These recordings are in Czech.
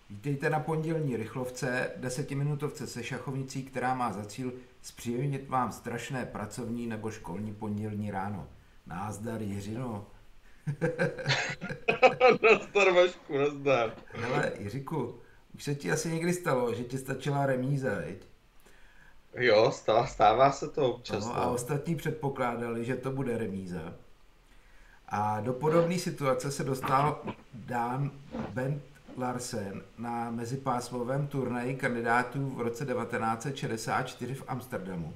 Vítejte na pondělní rychlovce, 10minutovce se šachovnicí, která má za cíl zpříjemnit vám strašné pracovní nebo školní pondělní ráno. Názdar, Jiřino. Nazdar, Vašku, nazdar. Hele, Jiříku, už se ti asi někdy stalo, že ti stačila remíza, veď? Jo, stává se to občas, No, a no. ostatní předpokládali, že to bude remíza. A do podobné situace se dostal Dan Bent Larsen na mezipásmovém turnaji kandidátů v roce 1964 v Amsterdamu.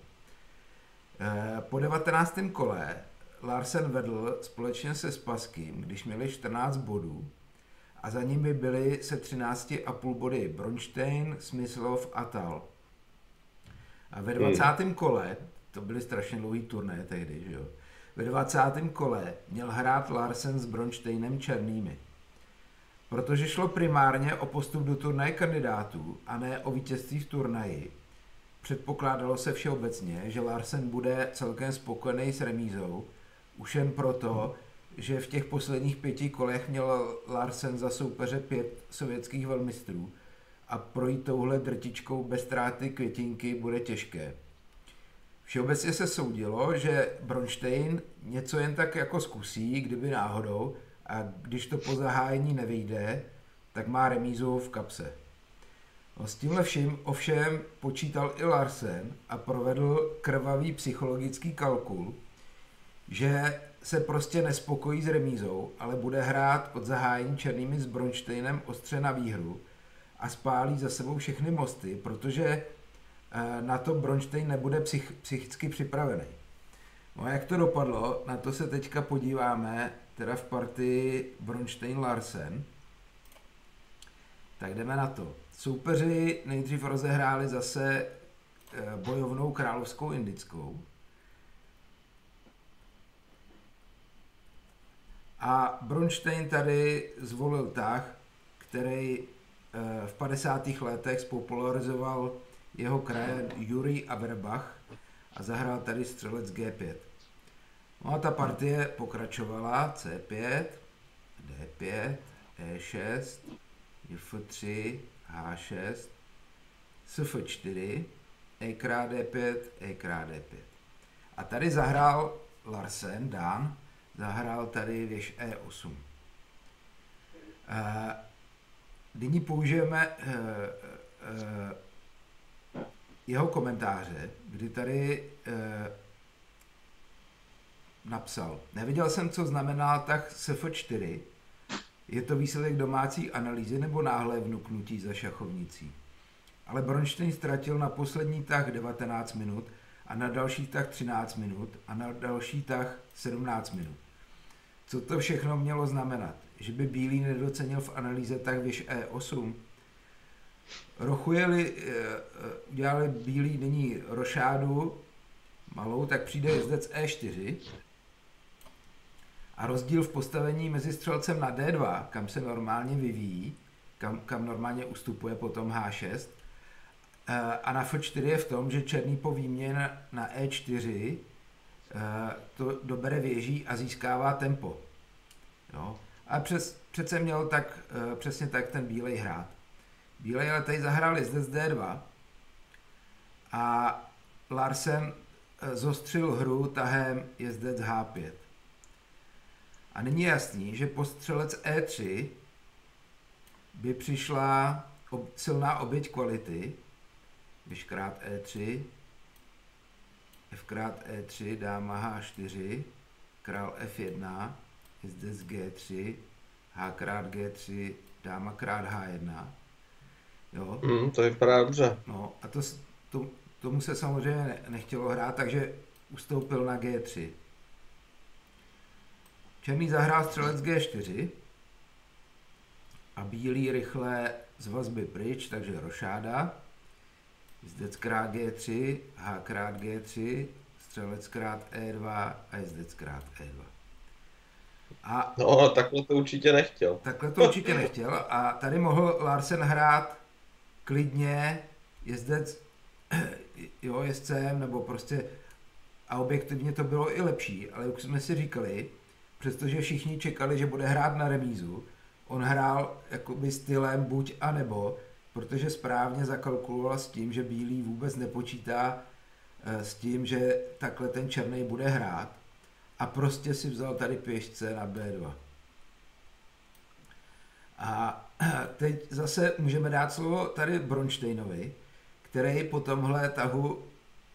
Po 19. kole Larsen vedl společně se Spaským, když měli 14 bodů, a za nimi byli se 13,5 body Bronstein, Smyslov a Tal. A ve 20. kole, to byly strašně dlouhý turné tehdy, že jo? Ve 20. kole měl hrát Larsen s Bronsteinem černými. Protože šlo primárně o postup do turnaje kandidátů a ne o vítězství v turnaji, předpokládalo se všeobecně, že Larsen bude celkem spokojený s remízou, už jen proto, že v těch posledních 5 kolech měl Larsen za soupeře 5 sovětských velmistrů a projít touhle drtičkou bez ztráty květinky bude těžké. Všeobecně se soudilo, že Bronstein něco jen tak jako zkusí, kdyby náhodou, a když to po zahájení nevyjde, tak má remízu v kapse. No, s tímhle vším ovšem počítal i Larsen a provedl krvavý psychologický kalkul, že se prostě nespokojí s remízou, ale bude hrát od zahájení černými s Bronsteinem ostře na výhru a spálí za sebou všechny mosty, protože na to Bronstein nebude psychicky připravený. No a jak to dopadlo, na to se teďka podíváme teda v partii Bronstein-Larsen. Tak jdeme na to. Soupeři nejdřív rozehráli zase bojovnou královskou indickou. A Bronstein tady zvolil tah, který v 50. letech spopularizoval jeho krajan Jurij Averbach a zahrál tady střelec G5. No a ta partie pokračovala C5, D5, E6, F3, H6, Sf4, E krát D5, E krát D5. A tady zahrál Larsen, Dan, zahrál tady věž E8. Nyní použijeme jeho komentáře, kdy tady napsal: Neviděl jsem, co znamená tah Sf4. Je to výsledek domácí analýzy nebo náhlé vnuknutí za šachovnicí. Ale Bronstein ztratil na poslední tah 19 minut a na další tah 13 minut a na další tah 17 minut. Co to všechno mělo znamenat? Že by bílý nedocenil v analýze tah věž E8? Udělali bílý nyní rošádu malou, tak přijde jezdec E4 a rozdíl v postavení mezi střelcem na D2, kam se normálně vyvíjí, kam normálně ustupuje potom H6, a na F4 je v tom, že černý po výměně na E4 to dobere věží a získává tempo. Jo? A přece měl přesně tak ten bílej hrát. Bílej ale tady zahrál jezdec D2 a Larsen zostřil hru tahem jezdec H5. A není jasný, že po střelec E3 by přišla silná oběť kvality, když krát E3, F krát E3, dáma H4, král F1, jezdec G3, H krát G3, dáma krát H1. Jo? To vypadá dobře. No a tomu se samozřejmě nechtělo hrát, takže ustoupil na G3. Černý zahrál střelec G4 a bílý rychle z vazby pryč, takže rošáda. Jezdec krát G3, H krát G3, střelec krát E2 a jezdec krát E2. A No, takhle to určitě nechtěl. takhle to určitě nechtěl a tady mohl Larsen hrát klidně jezdec jezdcem, nebo prostě, a objektivně to bylo i lepší, ale už jsme si říkali, přestože všichni čekali, že bude hrát na remízu, on hrál jakoby stylem buď a nebo, protože správně zakalkuloval s tím, že bílý vůbec nepočítá s tím, že takhle ten černý bude hrát a prostě si vzal tady pěšce na B2. A teď zase můžeme dát slovo tady Bronsteinovi, který po tomhle tahu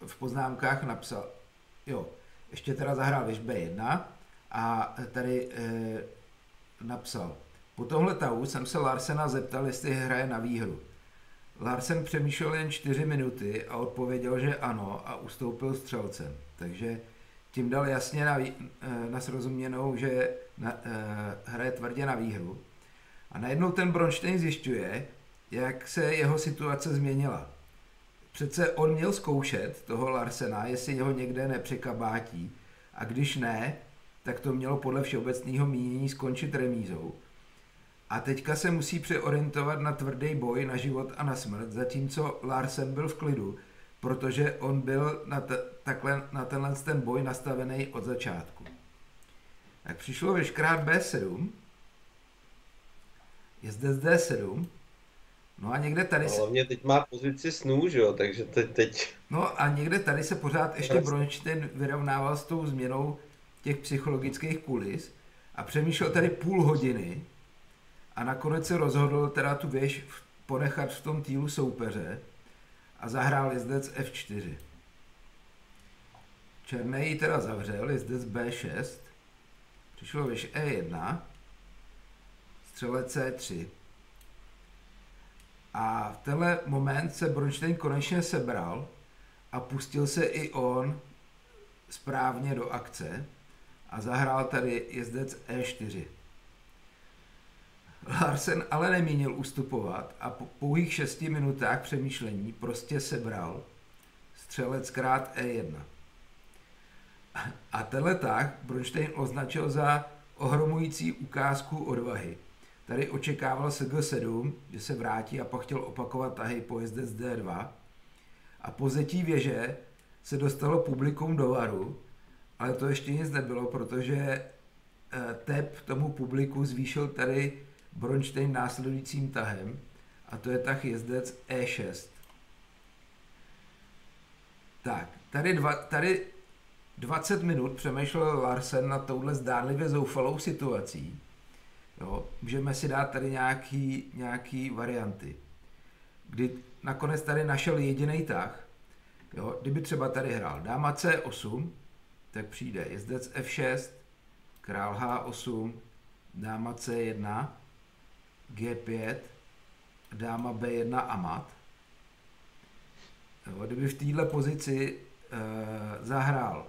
v poznámkách napsal, jo, ještě teda zahrál věž B1 a tady napsal, po tomhle tahu jsem se Larsena zeptal, jestli hraje na výhru. Larsen přemýšlel jen 4 minuty a odpověděl, že ano a ustoupil střelcem. Takže tím dal jasně na srozuměnou, že hraje tvrdě na výhru. A najednou ten Bronstein zjišťuje, jak se jeho situace změnila. Přece on měl zkoušet toho Larsena, jestli ho někde nepřekabátí, a když ne, tak to mělo podle všeobecného mínění skončit remízou. A teďka se musí přeorientovat na tvrdý boj, na život a na smrt, zatímco Larsen byl v klidu, protože on byl na tenhle ten boj nastavený od začátku. Tak přišlo věžkrát B7, jezdec D7, no a někde tady se... Hlavně teď má pozici snů, že jo, takže teď... No a někde tady se pořád ještě Bronstein vyrovnával s tou změnou těch psychologických kulis a přemýšlel tady půl hodiny a nakonec se rozhodl teda tu věž ponechat v tom týlu soupeře a zahrál jezdec F4. Černý ji teda zavřel, jezdec B6, přišlo věž E1, střelec C3. A v tenhle moment se Bronstein konečně sebral a pustil se i on správně do akce a zahrál tady jezdec E4. Larsen ale nemínil ustupovat a po pouhých 6 minutách přemýšlení prostě sebral střelec krát E1. A tenhle tah Bronstein označil za ohromující ukázku odvahy. Tady očekával se G7, že se vrátí a pak chtěl opakovat tahy po jezdec D2. A po zetí věže se dostalo publikum do varu, ale to ještě nic nebylo, protože tep tomu publiku zvýšil tady Bronstein následujícím tahem a to je tah jezdec E6. Tak, tady 20 minut přemýšlel Larsen nad touhle zdánlivě zoufalou situací. Jo, můžeme si dát tady nějaký varianty. Kdy nakonec tady našel jediný tah. Jo, kdyby třeba tady hrál dáma C8, tak přijde jezdec F6, král H8, dáma C1, G5, dáma B1 a mat. Jo, kdyby v této pozici zahrál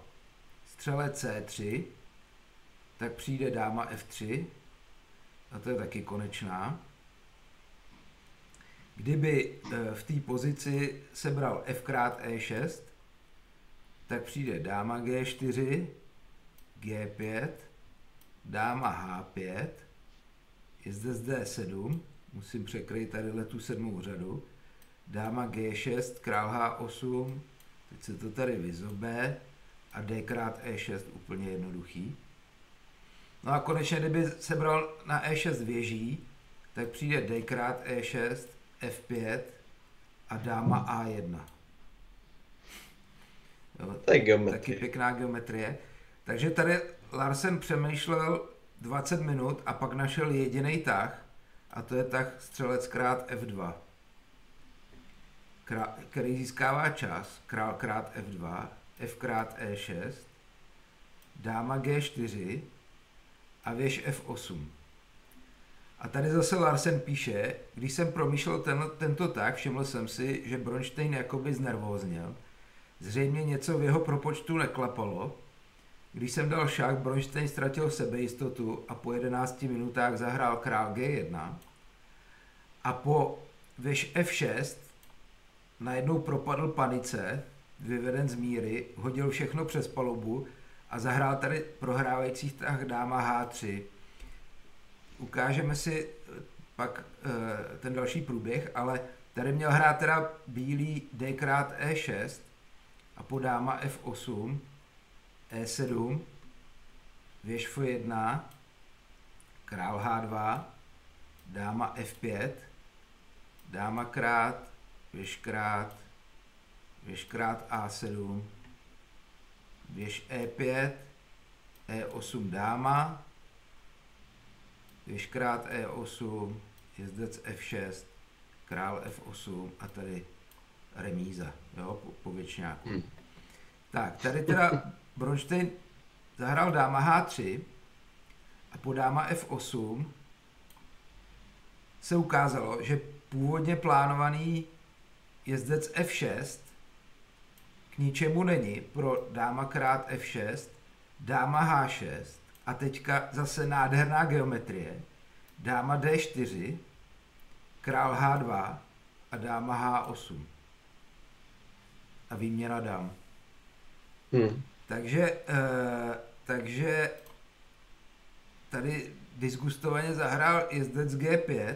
střelec C3, tak přijde dáma F3, a to je taky konečná. Kdyby v té pozici sebral F krát E6, tak přijde dáma G4, G5, dáma H5, jezdec D7, musím překrýt tady tu 7. řadu, dáma G6, král H8, teď se to tady vyzobe a D krát E6, úplně jednoduchý. No a konečně, kdyby sebral na E6 věží, tak přijde D krát E6, F5 a dáma A1. Jo, to je geometrie. Taky pěkná geometrie. Takže tady Larsen přemýšlel 20 minut a pak našel jediný tah a to je tah střelec krát F2, který získává čas, král krát F2, F krát E6, dáma G4 a věž F8. A tady zase Larsen píše, když jsem promýšlel tento tah, všiml jsem si, že Bronstein jakoby znervózněl. Zřejmě něco v jeho propočtu neklapalo. Když jsem dal šach, Bronstein ztratil sebejistotu a po 11 minutách zahrál král G1. A po věž F6 najednou propadl panice, vyveden z míry, hodil všechno přes palubu a zahrál tady prohrávající tah dáma H3. Ukážeme si pak ten další průběh, ale tady měl hrát teda bílý D krát E6 a po dáma F8, E7, věž F1, král H2, dáma F5, dáma krát, věž krát A7, věž E5, E8 dáma, věž krát E8, jezdec F6, král F8 a tady remíza, jo, po věčňáku. Tak, tady teda Bronstein zahrál dáma H3 a po dáma F8 se ukázalo, že původně plánovaný jezdec F6 k ničemu není pro dáma krát F6, dáma H6 a teďka zase nádherná geometrie, dáma D4, král H2 a dáma H8 a výměna dám. Takže tady disgustovaně zahrál jezdec G5,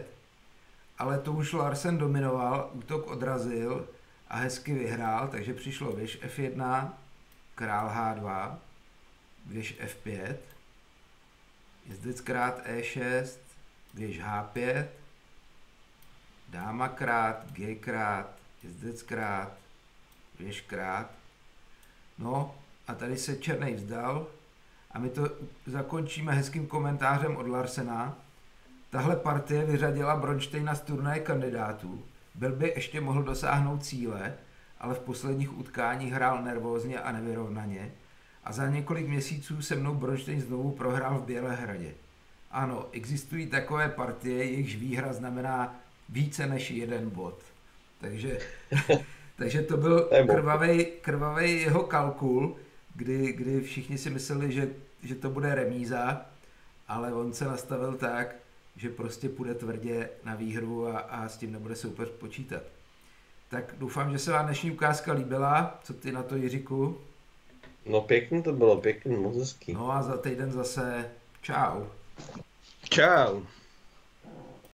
ale to už Larsen dominoval, útok odrazil a hezky vyhrál, takže přišlo věž F1, král H2, věž F5, jezdec krát E6, věž H5, dáma krát, G krát, jezdec krát, věž krát. No a tady se černej vzdal a my to zakončíme hezkým komentářem od Larsena. Tahle partie vyřadila Bronsteina z turnaje kandidátů. Byl by ještě mohl dosáhnout cíle, ale v posledních utkáních hrál nervózně a nevyrovnaně a za několik měsíců se mnou Bronstein znovu prohrál v Bělehradě. Ano, existují takové partie, jejichž výhra znamená více než jeden bod. Takže to byl krvavej jeho kalkul, kdy všichni si mysleli, že to bude remíza, ale on se nastavil tak, že prostě půjde tvrdě na výhru a s tím nebude soupeř počítat. Tak doufám, že se vám dnešní ukázka líbila. Co ty na to, Jiříku? No pěkně to bylo, pěkně, moc hezký. No a za týden zase čau. Čau.